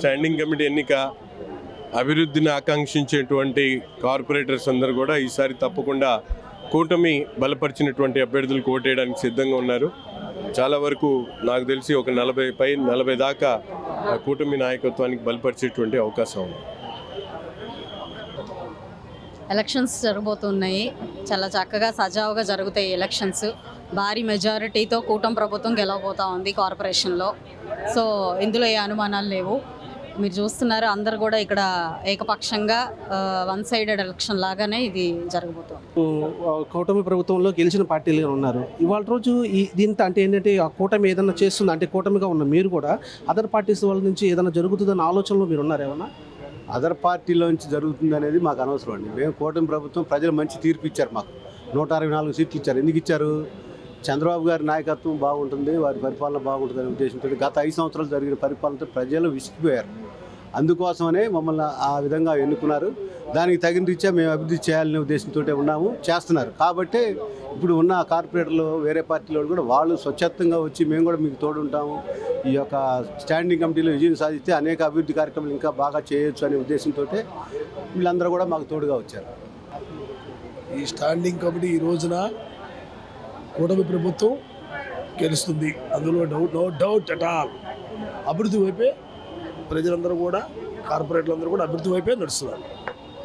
Standing committee ఎన్నిక అభివృద్ధిని ఆకాంక్షించేటువంటి corporators అందరూ కూడా ఈసారి తప్పకుండా కూటమి బలపరిచినటువంటి అభ్యర్థులకు ఓటేయడానికి సిద్ధంగా ఉన్నారు. చాలా వరకు నాకు తెలిసి ఒక 40 దాకా కూటమి నాయకత్వానికి బలపరిచేటువంటి అవకాశం ఉంది. ఎలక్షన్స్ జరగబోతున్నాయి. చాలా చక్కగా సజావుగా జరుగుతాయి ఎలక్షన్స్. భారీ మెజారిటీతో కూటమి ప్రభుత్వం గెలవబోతా ఉంది కార్పొరేషన్లో. సో ఇందులో ఏ అనుమానాలు లేవు. మీరు చూస్తున్నారు, అందరు కూడా ఇక్కడ ఏకపక్షంగా వన్ సైడెడ్ ఎలక్షన్ లాగానే ఇది జరగబోతుంది. కూటమి ప్రభుత్వంలో గెలిచిన పార్టీలుగా ఉన్నారు. ఇవాళ రోజు దీంతో అంటే ఏంటంటే ఆ కూటమి ఏదైనా చేస్తుంది అంటే కూటమిగా ఉన్న మీరు కూడా అదర్ పార్టీస్ వాళ్ళ నుంచి ఏదైనా జరుగుతుందన్న ఆలోచనలో మీరు ఉన్నారు ఏమన్నా? అదర్ పార్టీలోంచి జరుగుతుంది అనేది మాకు అనవసరం అండి. మేము కూటమి ప్రభుత్వం ప్రజలు మంచి తీర్పు ఇచ్చారు, మాకు 164 సీట్లు ఇచ్చారు. ఎందుకు ఇచ్చారు? చంద్రబాబు గారి నాయకత్వం బాగుంటుంది, వారి పరిపాలన బాగుంటుంది అనే ఉద్దేశంతో గత 5 సంవత్సరాలు జరిగిన పరిపాలనతో ప్రజలు విసిగిపోయారు. అందుకోసమనే మమ్మల్ని ఆ విధంగా ఎన్నుకున్నారు. దానికి తగిన రీత్యా మేము అభివృద్ధి చేయాలనే ఉద్దేశంతో ఉన్నాము, చేస్తున్నారు. కాబట్టి ఇప్పుడు ఉన్న కార్పొరేటర్లు వేరే పార్టీలో కూడా వాళ్ళు స్వచ్ఛతంగా వచ్చి మేము కూడా మీకు తోడు ఉంటాము, ఈ యొక్క స్టాండింగ్ కమిటీలో విజయం సాధిస్తే అనేక అభివృద్ధి కార్యక్రమాలు ఇంకా బాగా చేయొచ్చు అనే ఉద్దేశంతో వీళ్ళందరూ కూడా మాకు తోడుగా వచ్చారు. ఈ స్టాండింగ్ కమిటీ ఈ రోజున కూటమి ప్రభుత్వం గెలుస్తుంది, అందులో నో డౌట్ అట్ ఆల్. అభివృద్ధి వైపే ప్రజలందరూ కూడా, కార్పొరేట్లందరూ కూడా అభివృద్ధి వైపే నడుస్తున్నారు.